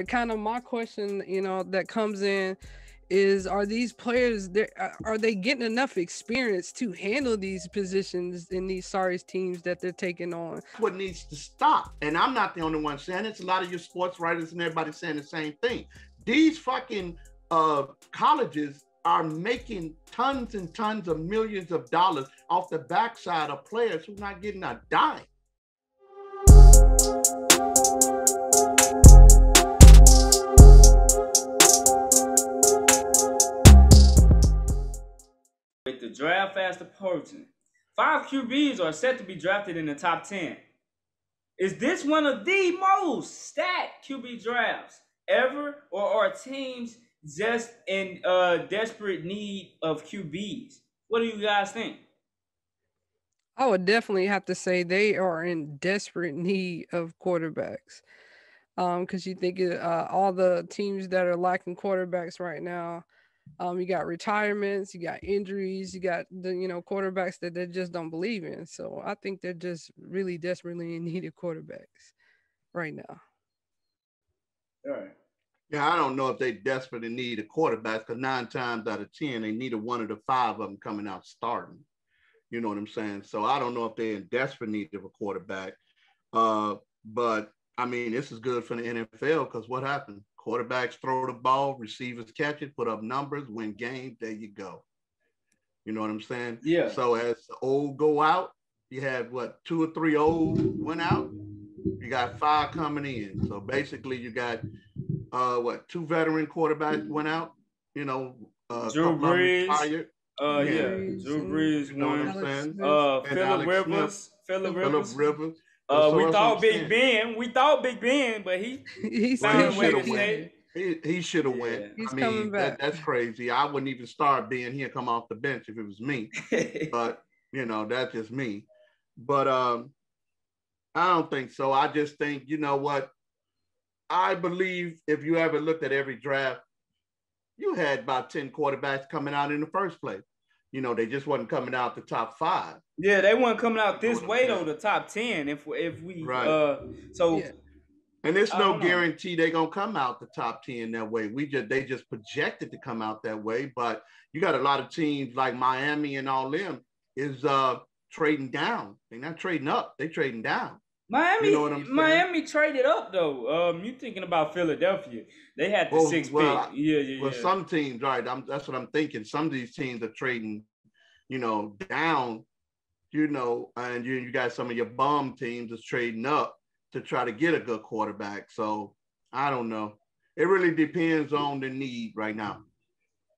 Kind of my question, that comes in is, are these players there, are they getting enough experience to handle these positions in these sorry teams that they're taking on? What needs to stop, and I'm not the only one saying it. It's a lot of your sports writers and everybody saying the same thing. These fucking colleges are making tons and tons of millions of dollars off the backside of players who's not getting a dime. With the draft fast approaching, 5 QBs are set to be drafted in the top 10. Is this one of the most stacked QB drafts ever, or are teams just in desperate need of QBs? What do you guys think? I would definitely have to say they are in desperate need of quarterbacks. Because you think all the teams that are lacking quarterbacks right now, you got retirements, you got injuries, you got the quarterbacks that they just don't believe in. So I think they're just really desperately in need of quarterbacks right now. All right. Yeah, I don't know if they desperately need a quarterback, because 9 times out of 10, they needed one of the 5 of them coming out starting. You know what I'm saying? So I don't know if they're in desperate need of a quarterback. But I mean, this is good for the NFL, because what happened? Quarterbacks throw the ball, receivers catch it, put up numbers, win games. There you go. You know what I'm saying? Yeah. So as the old go out, you had 2 or 3 old went out. You got 5 coming in. So basically, you got 2 veteran quarterbacks went out. Drew Brees. Retired. Drew Brees. You know what I'm saying? Phillip Rivers. So we thought Big Ben, but he found a way to stay. He should have went. He's coming back. That's crazy. I wouldn't even start being here, come off the bench if it was me. But that's just me. But I don't think so. I just think, you know what? I believe if you ever looked at every draft, you had about 10 quarterbacks coming out in the first place. They just wasn't coming out the top 5. Yeah, they weren't coming out this way though, the top 10. If we right. So and there's no guarantee they're gonna come out the top 10 that way. They just projected to come out that way. But you got a lot of teams like Miami and all them is trading down. They're not trading up, they trading down. Miami traded up though. You thinking about Philadelphia? They had the 6th pick. Yeah. Well, some teams, right? That's what I'm thinking. Some of these teams are trading, down. And you got some of your bum teams that's trading up to try to get a good quarterback. So I don't know. It really depends on the need right now.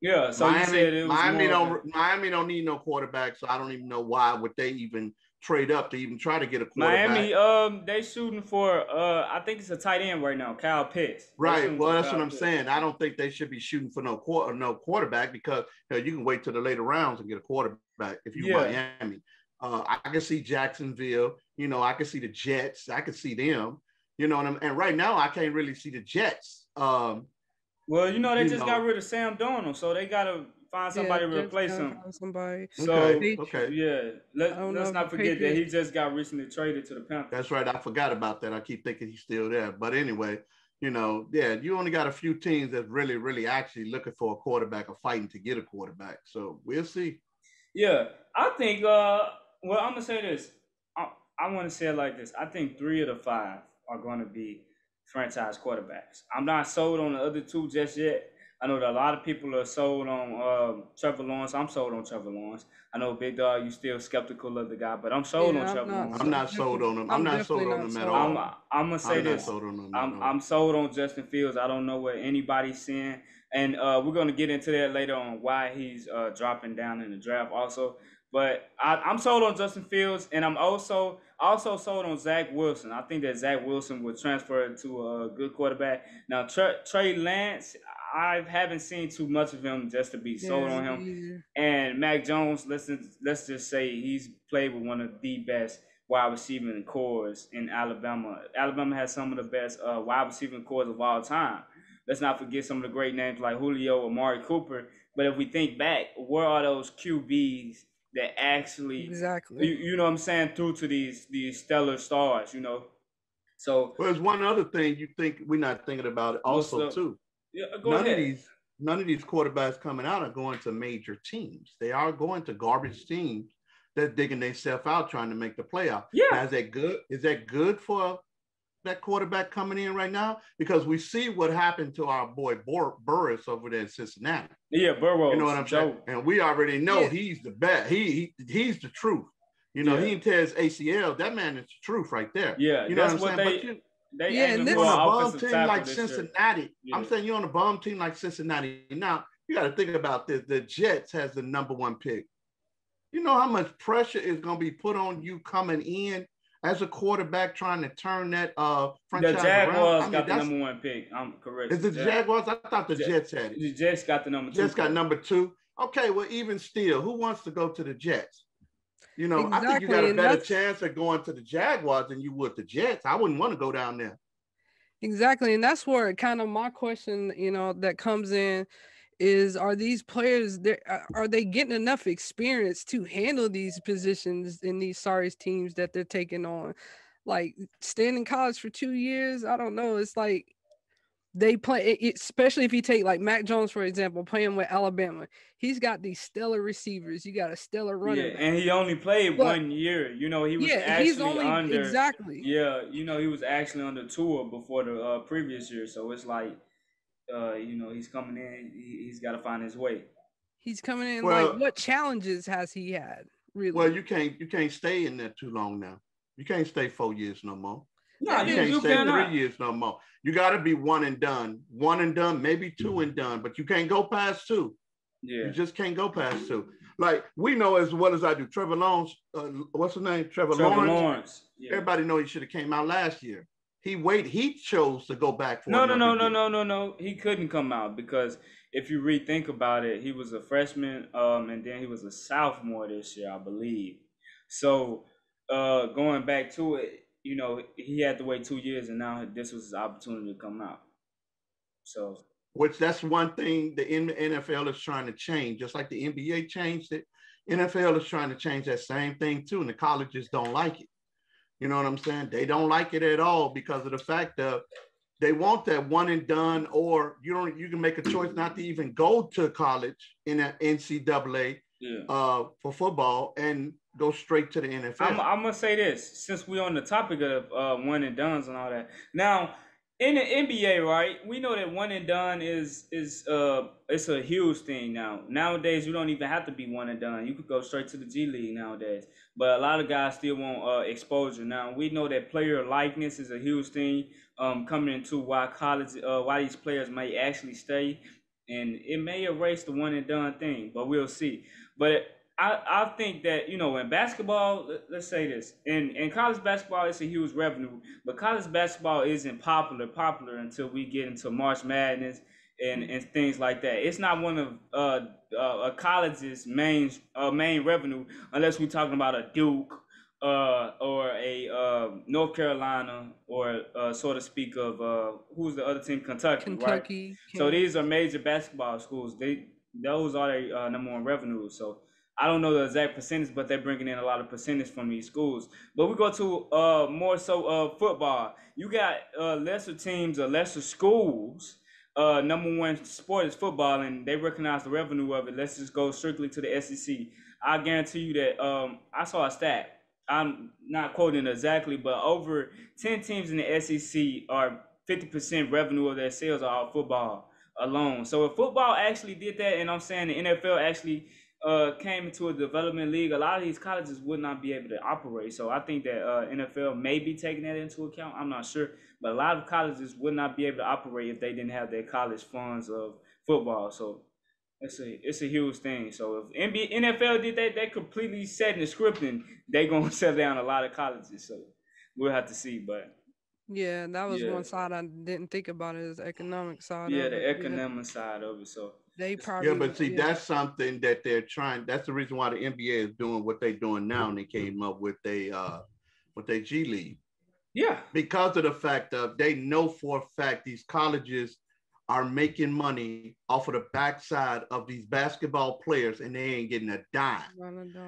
Yeah. So Miami don't need no quarterback. So I don't even know why would they even trade up to even try to get a quarterback. Miami, they shooting for I think it's a tight end right now, Kyle Pitts. Right. Well, that's what I'm saying. I don't think they should be shooting for no quarterback, because you can wait till the later rounds and get a quarterback if you're Miami. I can see Jacksonville. I can see the Jets. I can see them. And right now I can't really see the Jets. Well, they just got rid of Sam Darnold, so they gotta find somebody to replace him. So okay. Let's not forget that he just got recently traded to the Panthers. That's right. I forgot about that. I keep thinking he's still there. But anyway, you only got a few teams that's really, really actually looking for a quarterback or fighting to get a quarterback. So we'll see. Yeah, I think. Well, I'm gonna say this. I want to say it like this. I think 3 of the 5 are going to be franchise quarterbacks. I'm not sold on the other 2 just yet. I know that a lot of people are sold on Trevor Lawrence. I'm sold on Trevor Lawrence. I know, Big Dog, you still skeptical of the guy, but I'm sold on Trevor Lawrence. I'm not sold on him. I'm not sold on him at all. I'm gonna say this. I'm sold on Justin Fields. I don't know what anybody's saying, and we're gonna get into that later on why he's dropping down in the draft also. But I'm sold on Justin Fields, and I'm also sold on Zach Wilson. I think that Zach Wilson will transfer to a good quarterback. Now, Trey Lance, I haven't seen too much of him just to be sold on him. And Mac Jones, let's just say he's played with one of the best wide receiving cores in Alabama. Alabama has some of the best wide receiving cores of all time. Let's not forget some of the great names like Julio, Amari Cooper. But if we think back, where are those QBs that actually, you know what I'm saying, through to these stellar stars, So, well, there's one other thing you think we're not thinking about also too. Yeah, go ahead. None of these quarterbacks coming out are going to major teams. They are going to garbage teams that digging themselves out trying to make the playoff. Yeah. Now, is that good? Is that good for that quarterback coming in right now? Because we see what happened to our boy Burris over there in Cincinnati. Yeah, Burrows. You know what I'm saying? And we already know he's the best. He's the truth. You know, he didn't tear his ACL. That man is the truth right there. Yeah, you know what I'm saying? And you're on a bum team like Cincinnati. Yeah. I'm saying you're on a bum team like Cincinnati. Now, you got to think about this. The Jets has the number 1 pick. You know how much pressure is going to be put on you coming in as a quarterback trying to turn that franchise around? The Jaguars got the number 1 pick. I'm correct. Is the Jaguars? I thought the Jets had it. The Jets got the number 2. Jets got number 2. Okay, well, even still, who wants to go to the Jets? You know, exactly. I think you got a better chance of going to the Jaguars than you would the Jets. I wouldn't want to go down there. Exactly. And that's where kind of my question, you know, that comes in is, are these players, are they getting enough experience to handle these positions in these sorry teams that they're taking on? Like staying in college for 2 years, I don't know. It's like they play, especially if you take like Mac Jones, for example, playing with Alabama. He's got these stellar receivers. You got a stellar running back. And he only played 1 year. You know, he was actually under. Exactly. Yeah, you know, he was actually under Tua before the previous year. So it's like, you know, he's coming in. He's got to find his way. He's coming in. Like, what challenges has he had? Really? Well, you can't stay in there too long now. You can't stay 4 years no more. No, you can't stay 3 years no more. You got to be one and done, maybe 2 and done, but you can't go past 2. Yeah, you just can't go past 2. Like we know as well as I do. Trevor Lawrence, what's his name? Trevor Lawrence. Yeah. Everybody know he should have came out last year. He chose to go back for No. He couldn't come out because if you rethink about it, he was a freshman, and then he was a sophomore this year, I believe. So going back to it, you know, he had to wait 2 years, and now this was his opportunity to come out. So, which that's one thing the NFL is trying to change, just like the NBA changed it. NFL is trying to change that same thing too, and the colleges don't like it. You know what I'm saying? They don't like it at all because of the fact that they want that one and done, or you can make a choice not to even go to college in an NCAA for football and go straight to the NFL. I'm gonna say this, since we're on the topic of one and dones and all that. Now, in the NBA, right, we know that one and done is it's a huge thing now. Nowadays, you don't even have to be one and done. You could go straight to the G League nowadays. But a lot of guys still want exposure. Now, we know that player likeness is a huge thing coming into why these players may actually stay, and it may erase the one and done thing, but we'll see. But I think that, you know, in basketball, let's say this, in college basketball, it's a huge revenue, but college basketball isn't popular until we get into March Madness and things like that. It's not one of a college's main revenue unless we're talking about a Duke or a North Carolina, or so to speak of who's the other team, Kentucky, right? So these are major basketball schools. Those are their number 1 revenue. So I don't know the exact percentage, but they're bringing in a lot of percentage from these schools. But we go to more so football. You got lesser teams or lesser schools. Number 1 sport is football, and they recognize the revenue of it. Let's just go strictly to the SEC. I guarantee you that I saw a stat. I'm not quoting exactly, but over 10 teams in the SEC are 50% revenue of their sales are all football alone. So if football actually did that, and I'm saying the NFL actually came into a development league, a lot of these colleges would not be able to operate. So I think that NFL may be taking that into account. I'm not sure, but a lot of colleges would not be able to operate if they didn't have their college funds of football. So it's a huge thing. So if NFL did that, they completely setting the script, and they gonna shut down a lot of colleges. So we'll have to see. But yeah, that was one side I didn't think about, is the economic side. Yeah, the economic side of it. So they probably but see, that's something that they're trying. That's the reason why the NBA is doing what they're doing now, and they came up with their G League. Yeah, because of the fact of they know for a fact these colleges are making money off of the backside of these basketball players, and they ain't getting a dime.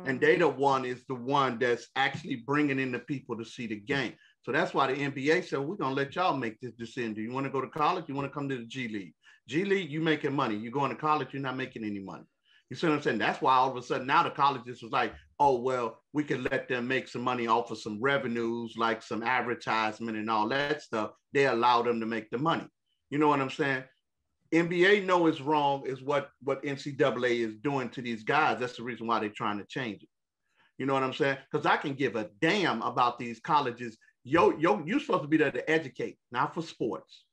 And they the one that's actually bringing in the people to see the game. So that's why the NBA said, we're going to let y'all make this decision. Do you want to go to college? You want to come to the G League? G League, you making money. You going to college, you're not making any money. You see what I'm saying? That's why all of a sudden now the colleges was like, oh, well, we can let them make some money off of some revenues, like some advertisement and all that stuff. They allow them to make the money. You know what I'm saying? NBA know it's wrong is what NCAA is doing to these guys. That's the reason why they're trying to change it. You know what I'm saying? Because I can give a damn about these colleges. You're supposed to be there to educate, not for sports.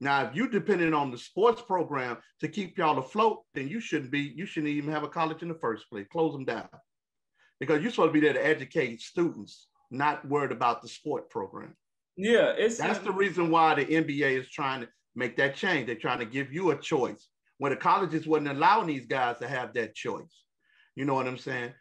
Now, if you're depending on the sports program to keep y'all afloat, then you shouldn't even have a college in the first place. Close them down. Because you're supposed to be there to educate students, not worried about the sport program. Yeah, that's the reason why the NBA is trying to make that change. They're trying to give you a choice when the colleges wasn't allowing these guys to have that choice. You know what I'm saying?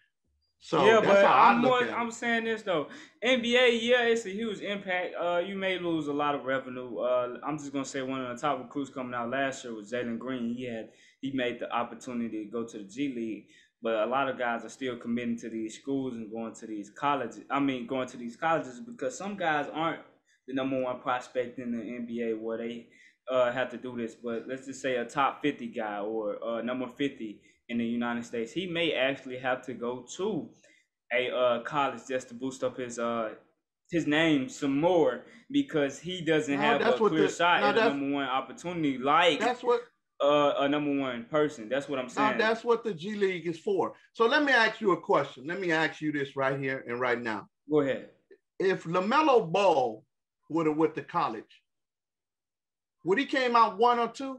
So yeah, but I'm saying this though. NBA, yeah, it's a huge impact. You may lose a lot of revenue. I'm just gonna say one of the top recruits coming out last year was Jalen Green. He made the opportunity to go to the G League, but a lot of guys are still committing to these schools and going to these colleges because some guys aren't the number one prospect in the NBA where they have to do this. But let's just say a top 50 guy or number 50 in the United States, he may actually have to go to a college just to boost up his name some more because he doesn't have a clear shot at a number one opportunity like a number one person. That's what I'm saying. That's what the G League is for. So let me ask you a question. Let me ask you this right here and right now. Go ahead. If LaMelo Ball would have went to college, would he came out 1 or 2?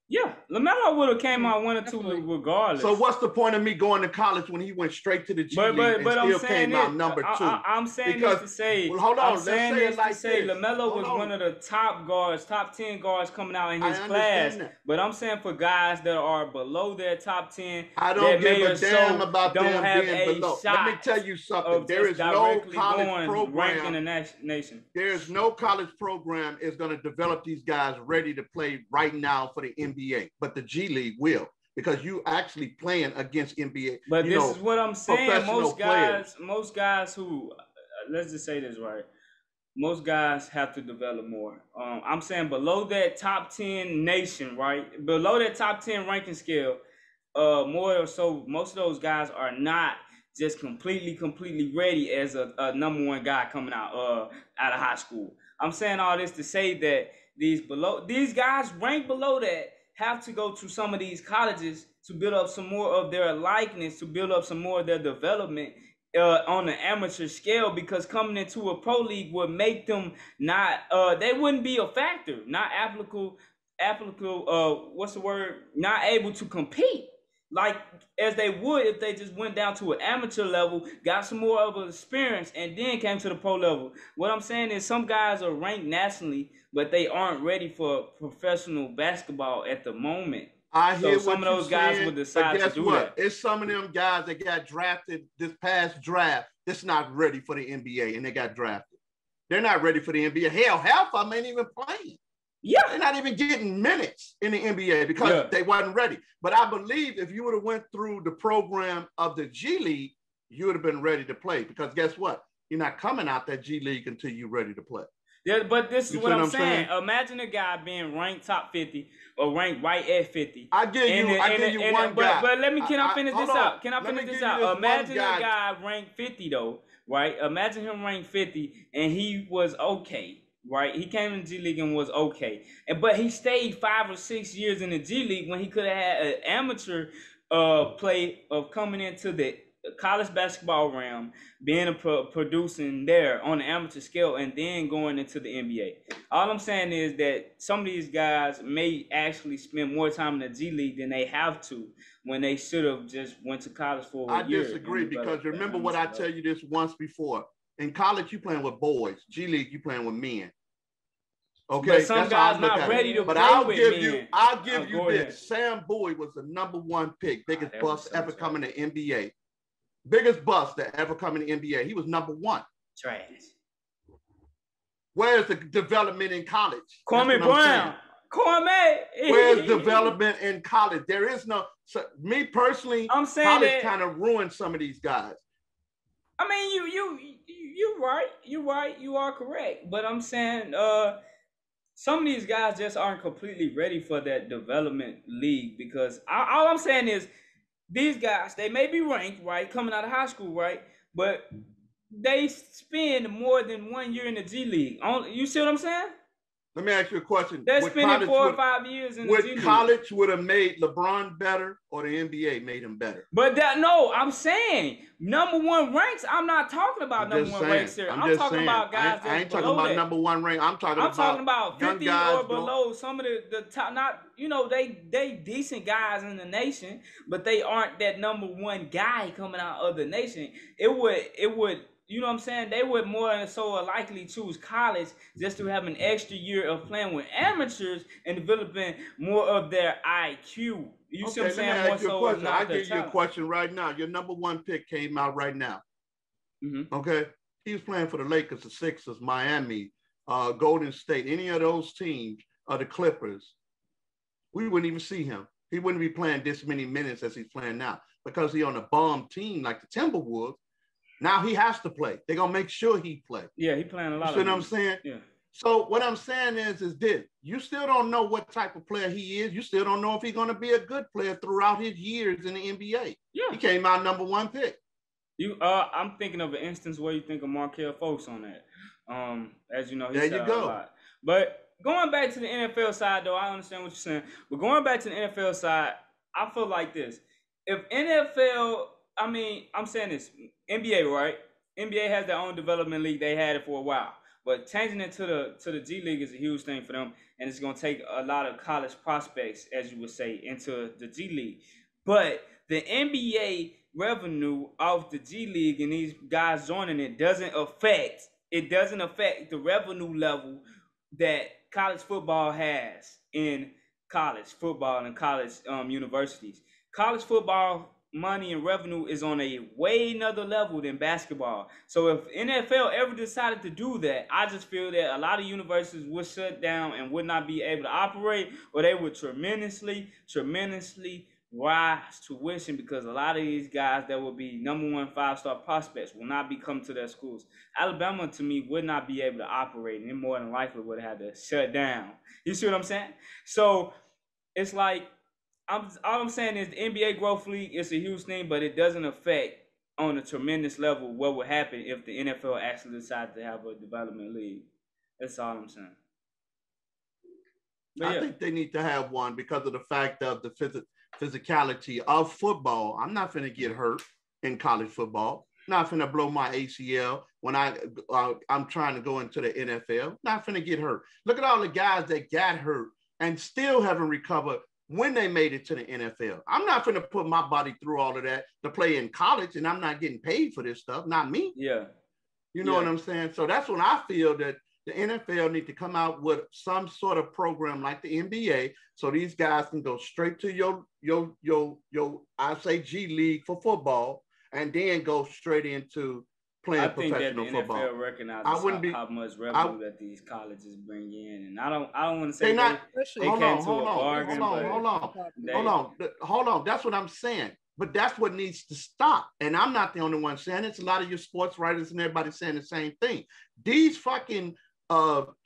Yeah, LaMelo would have came out 1 or 2 regardless. So what's the point of me going to college when he went straight to the G League and still came out number 2? I'm saying this to say, hold on, let's say it like this. LaMelo was one of the top guards, top 10 guards coming out in his class. But I'm saying for guys that are below their top 10, I don't give a damn about them being below. Let me tell you something. There is no college program in the nation. There is no college program is going to develop these guys ready to play right now for the NBA. But the G League will, because you actually playing against NBA. But this is what I'm saying. Most guys who, let's just say this right, most guys have to develop more. I'm saying below that top 10 nation, right? Below that top 10 ranking scale, more or so, most of those guys are not just completely ready as a number one guy coming out of high school. I'm saying all this to say that these guys ranked below that have to go to some of these colleges to build up some more of their likeness, to build up some more of their development on the amateur scale, because coming into a pro league would make them not, they wouldn't be a factor, not applicable, not able to compete like as they would if they just went down to an amateur level, got some more of an experience, and then came to the pro level. What I'm saying is some guys are ranked nationally, but they aren't ready for professional basketball at the moment. I hear so some of those guys would decide to do that. It's some of them guys that got drafted this past draft that's not ready for the NBA, and they got drafted. They're not ready for the NBA. Hell, half of them ain't even playing. Yeah, they're not even getting minutes in the NBA because they wasn't ready. But I believe if you would have went through the program of the G League, you would have been ready to play. Because guess what? You're not coming out that G League until you're ready to play. Yeah, but this is what I'm saying. Imagine a guy being ranked top 50 or ranked right at 50. I give you one guy. But can I finish this out? Can I finish this out? Imagine a guy ranked 50 though, right? Imagine him ranked 50 and he was okay. Right, he came in the G League and was okay, but he stayed 5 or 6 years in the G League when he could have had an amateur play of coming into the college basketball realm, being producing there on the amateur scale, and then going into the NBA. All I'm saying is that some of these guys may actually spend more time in the G League than they have to when they should have just went to college for a year. I disagree because remember what I tell you this once before. In college, you playing with boys. G League, you playing with men. Okay, but some guys not ready to play with men. I'll give you this. Sam Bowie was the #1 pick, biggest bust ever coming to NBA. Biggest bust that ever come in the NBA. He was #1. Trash. Where's the development in college? Kwame Brown. Kwame. Where's development in college? There is no. So, me personally, I'm saying college kind of ruined some of these guys. I mean, you're right. You're right. You are correct. But I'm saying, some of these guys just aren't completely ready for that development league because all I'm saying is these guys, they may be ranked, right, coming out of high school, right, but they spend more than 1 year in the G League. You see what I'm saying? Let me ask you a question. They're spending 4 or 5 years in the G League. Would college would have made LeBron better or the NBA made him better? But I'm saying number one ranks. I'm not talking about number one ranks here. I'm talking about guys I ain't talking about number one rank. I'm talking about 50 or below. Some of the top, not they decent guys in the nation, but they aren't that number one guy coming out of the nation. It would. You know what I'm saying? They would more than so likely choose college just to have an extra year of playing with amateurs and developing more of their IQ. You see what I'm saying? I'll give you a question right now. Your number one pick came out right now. Mm-hmm. Okay? He was playing for the Lakers, the Sixers, Miami, Golden State, any of those teams, the Clippers. We wouldn't even see him. He wouldn't be playing this many minutes as he's playing now because he's on a bomb team like the Timberwolves. Now he has to play. They're going to make sure he plays. Yeah, he playing a lot. You see what I'm saying? Yeah. So what I'm saying is this. You still don't know what type of player he is. You still don't know if he's going to be a good player throughout his years in the NBA. Yeah. He came out number one pick. I'm thinking of an instance where you think of Markelle Fultz on that. As you know, he's there you go. A lot. But going back to the NFL side, though, I understand what you're saying. But going back to the NFL side, I feel like this. If NFL... I mean, I'm saying this, NBA, right? NBA has their own development league. They had it for a while. But changing it to the G League is a huge thing for them. And it's going to take a lot of college prospects, as you would say, into the G League. But the NBA revenue off the G League and these guys joining it doesn't affect the revenue level that college football has in college football and college universities. College football money and revenue is on a way another level than basketball. So if NFL ever decided to do that, I just feel that a lot of universities would shut down and would not be able to operate, or they would tremendously rise tuition because a lot of these guys that will be number one 5-star prospects will not be coming to their schools. Alabama, to me, would not be able to operate and more than likely would have had to shut down. You see what I'm saying? So it's like, all I'm saying is the NBA Growth League is a huge thing, but it doesn't affect on a tremendous level what would happen if the NFL actually decided to have a development league. That's all I'm saying. I think they need to have one because of the fact of the physicality of football. I'm not going to get hurt in college football. Not going to blow my ACL when I'm trying to go into the NFL. Not going to get hurt. Look at all the guys that got hurt and still haven't recovered when they made it to the NFL. I'm not going to put my body through all of that to play in college, and I'm not getting paid for this stuff. Not me. Yeah. You know what I'm saying? So that's when I feel that the NFL need to come out with some sort of program like the NBA, so these guys can go straight to your I say G League for football, and then go straight into playing professional football. I think that the NFL recognizes how much revenue that these colleges bring in, and I don't want to say they came to a bargain. Hold on. That's what I'm saying. But that's what needs to stop. And I'm not the only one saying it. It's a lot of your sports writers and everybody saying the same thing. These fucking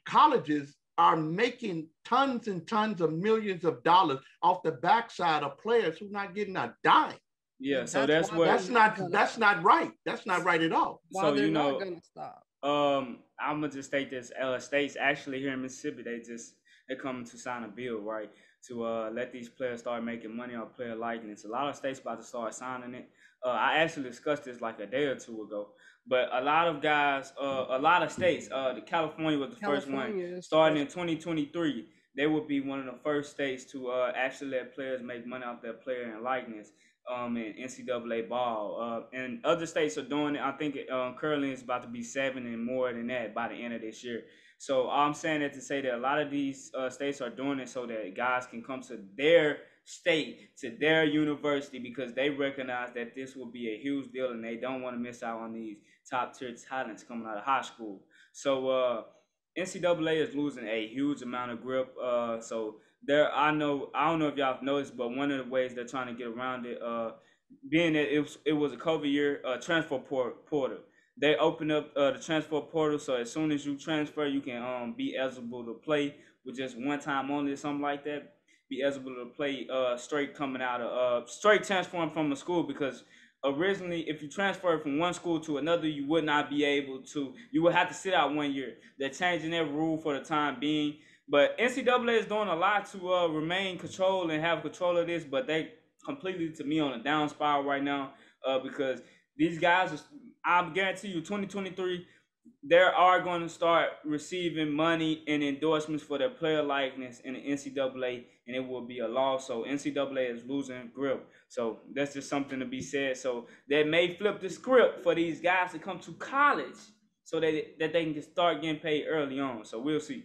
colleges are making tons and tons of millions of dollars off the backside of players who are not getting a dime. Yeah, so that's not right. That's not right at all. So they're not gonna stop. I'm gonna just state this: states actually here in Mississippi, they're coming to sign a bill, right, to let these players start making money on player likeness. A lot of states about to start signing it. I actually discussed this like a day or two ago. But a lot of guys, a lot of states, California was the first one, starting in 2023. They would be one of the first states to actually let players make money off their player and likeness in NCAA ball. And other states are doing it. I think currently it's about to be 7 and more than that by the end of this year. So I'm saying that to say that a lot of these states are doing it so that guys can come to their state, to their university, because they recognize that this will be a huge deal and they don't want to miss out on these top tier talents coming out of high school. So NCAA is losing a huge amount of grip. So I don't know if y'all have noticed, but one of the ways they're trying to get around it, being that it was a COVID year, transfer portal. They opened up the transfer portal, so as soon as you transfer, you can be eligible to play with just one time only or something like that. Be eligible to play straight coming out of straight transferring from the school, because originally if you transfer from one school to another, you would not be able to. You would have to sit out 1 year. They're changing that rule for the time being, but NCAA is doing a lot to remain control and have control of this, but they completely, to me, on a down spiral right now, because these guys, I guarantee you, 2023, they are going to start receiving money and endorsements for their player likeness in the NCAA, and it will be a law. So NCAA is losing grip. So that's just something to be said. So that may flip the script for these guys to come to college, so that they can start getting paid early on. So we'll see.